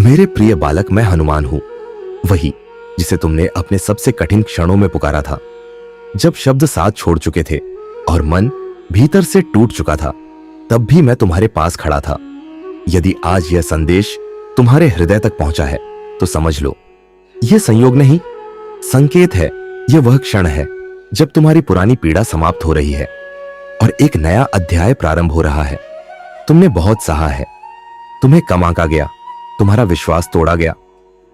मेरे प्रिय बालक, मैं हनुमान हूं, वही जिसे तुमने अपने सबसे कठिन क्षणों में पुकारा था, जब शब्द साथ छोड़ चुके थे और मन भीतर से टूट चुका था। तब भी मैं तुम्हारे पास खड़ा था। यदि आज यह संदेश तुम्हारे हृदय तक पहुंचा है तो समझ लो, यह संयोग नहीं, संकेत है। यह वह क्षण है जब तुम्हारी पुरानी पीड़ा समाप्त हो रही है और एक नया अध्याय प्रारंभ हो रहा है। तुमने बहुत सहा है, तुम्हें कम आंका गया, तुम्हारा विश्वास तोड़ा गया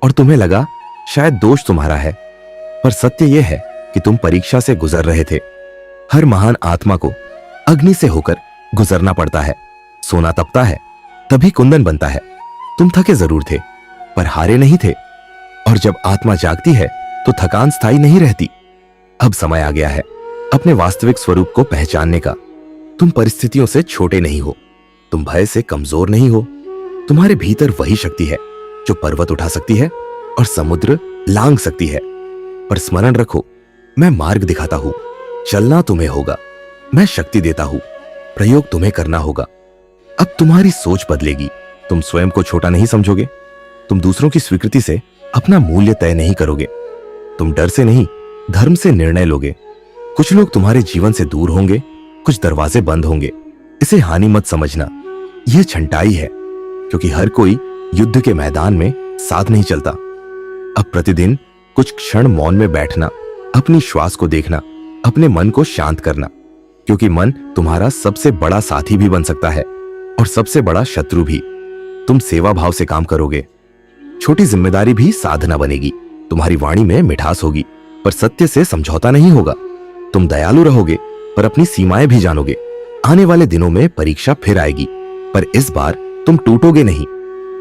और तुम्हें लगा शायद दोष तुम्हारा है, पर सत्य यह है कि तुम परीक्षा से गुजर रहे थे। हर महान आत्मा को अग्नि से होकर गुजरना पड़ता है। सोना तपता है तभी कुंदन बनता है। तुम थके जरूर थे पर हारे नहीं थे, और जब आत्मा जागती है तो थकान स्थायी नहीं रहती। अब समय आ गया है अपने वास्तविक स्वरूप को पहचानने का। तुम परिस्थितियों से छोटे नहीं हो, तुम भय से कमजोर नहीं हो। तुम्हारे भीतर वही शक्ति है जो पर्वत उठा सकती है और समुद्र लांघ सकती है। पर स्मरण रखो, मैं मार्ग दिखाता हूं, चलना तुम्हें होगा। मैं शक्ति देता हूं, प्रयोग तुम्हें करना होगा। अब तुम्हारी सोच बदलेगी, तुम स्वयं को छोटा नहीं समझोगे, तुम दूसरों की स्वीकृति से अपना मूल्य तय नहीं करोगे, तुम डर से नहीं धर्म से निर्णय लोगे। कुछ लोग तुम्हारे जीवन से दूर होंगे, कुछ दरवाजे बंद होंगे। इसे हानि मत समझना, यह छंटाई है, क्योंकि हर कोई युद्ध के मैदान में साथ नहीं चलता। अब प्रतिदिन कुछ क्षण मौन में बैठना, अपनी श्वास को देखना, अपने मन को शांत करना, क्योंकि मन तुम्हारा सबसे बड़ा साथी भी बन सकता है और सबसे बड़ा शत्रु भी। तुम सेवा भाव से काम करोगे, छोटी जिम्मेदारी भी साधना बनेगी। तुम्हारी वाणी में मिठास होगी पर सत्य से समझौता नहीं होगा। तुम दयालु रहोगे पर अपनी सीमाएं भी जानोगे। आने वाले दिनों में परीक्षा फिर आएगी, पर इस बार तुम टूटोगे नहीं।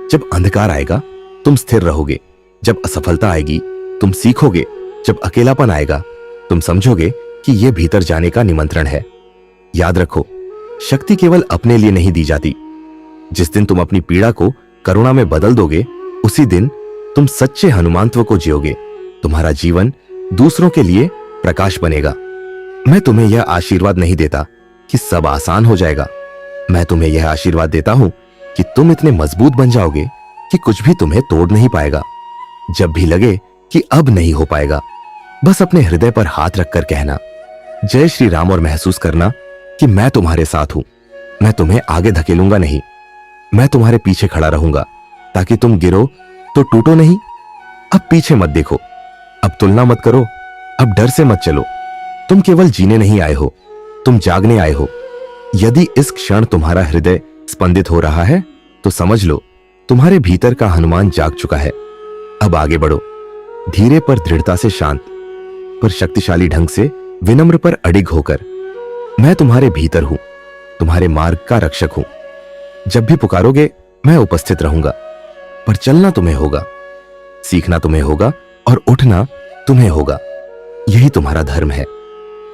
जब अंधकार आएगा तुम स्थिर रहोगे, जब असफलता आएगी तुम सीखोगे, जब अकेलापन आएगा तुम समझोगे कि यह भीतर जाने का निमंत्रण है। याद रखो, शक्ति केवल अपने लिए नहीं दी जाती। जिस दिन तुम अपनी पीड़ा को करुणा में बदल दोगे, उसी दिन तुम सच्चे हनुमानत्व को जियोगे। तुम्हारा जीवन दूसरों के लिए प्रकाश बनेगा। मैं तुम्हें यह आशीर्वाद नहीं देता कि सब आसान हो जाएगा। मैं तुम्हें यह आशीर्वाद देता हूं कि तुम इतने मजबूत बन जाओगे कि कुछ भी तुम्हें तोड़ नहीं पाएगा। जब भी लगे कि अब नहीं हो पाएगा, बस अपने हृदय पर हाथ रखकर कहना जय श्री राम और महसूस करना कि मैं तुम्हारे साथ हूं। मैं तुम्हें आगे धकेलूंगा नहीं, मैं तुम्हारे पीछे खड़ा रहूंगा ताकि तुम गिरो तो टूटो नहीं। अब पीछे मत देखो, अब तुलना मत करो, अब डर से मत चलो। तुम केवल जीने नहीं आए हो, तुम जागने आए हो। यदि इस क्षण तुम्हारा हृदय स्पंदित हो रहा है तो समझ लो तुम्हारे भीतर का हनुमान जाग चुका है। अब आगे बढ़ो, धीरे पर दृढ़ता से, शांत पर शक्तिशाली ढंग से, विनम्र पर अडिग होकर। मैं तुम्हारे भीतर हूं, तुम्हारे मार्ग का रक्षक हूं। जब भी पुकारोगे मैं उपस्थित रहूंगा, पर चलना तुम्हें होगा, सीखना तुम्हें होगा और उठना तुम्हें होगा। यही तुम्हारा धर्म है,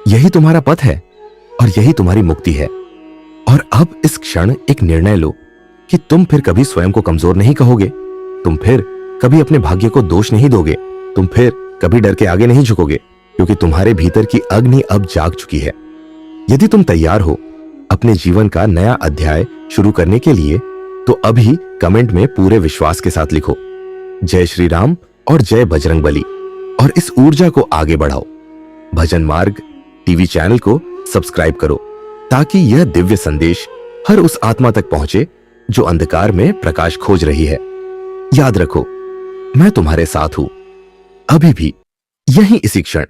यही तुम्हारा पथ है और यही तुम्हारी मुक्ति है। और अब इस क्षण एक निर्णय लो कि तुम फिर कभी स्वयं को कमजोर नहीं कहोगे, तुम फिर कभी अपने भाग्य को दोष नहीं दोगे, तुम फिर कभी डर के आगे नहीं झुकोगे, क्योंकि तुम्हारे भीतर की अग्नि अब जाग चुकी है। यदि तुम तैयार हो अपने जीवन का नया अध्याय शुरू करने के लिए, तो अभी कमेंट में पूरे विश्वास के साथ लिखो जय श्री राम और जय बजरंगबली, और इस ऊर्जा को आगे बढ़ाओ। भजन मार्ग टीवी चैनल को सब्सक्राइब करो ताकि यह दिव्य संदेश हर उस आत्मा तक पहुंचे जो अंधकार में प्रकाश खोज रही है। याद रखो, मैं तुम्हारे साथ हूं, अभी भी, यहीं इसी क्षण।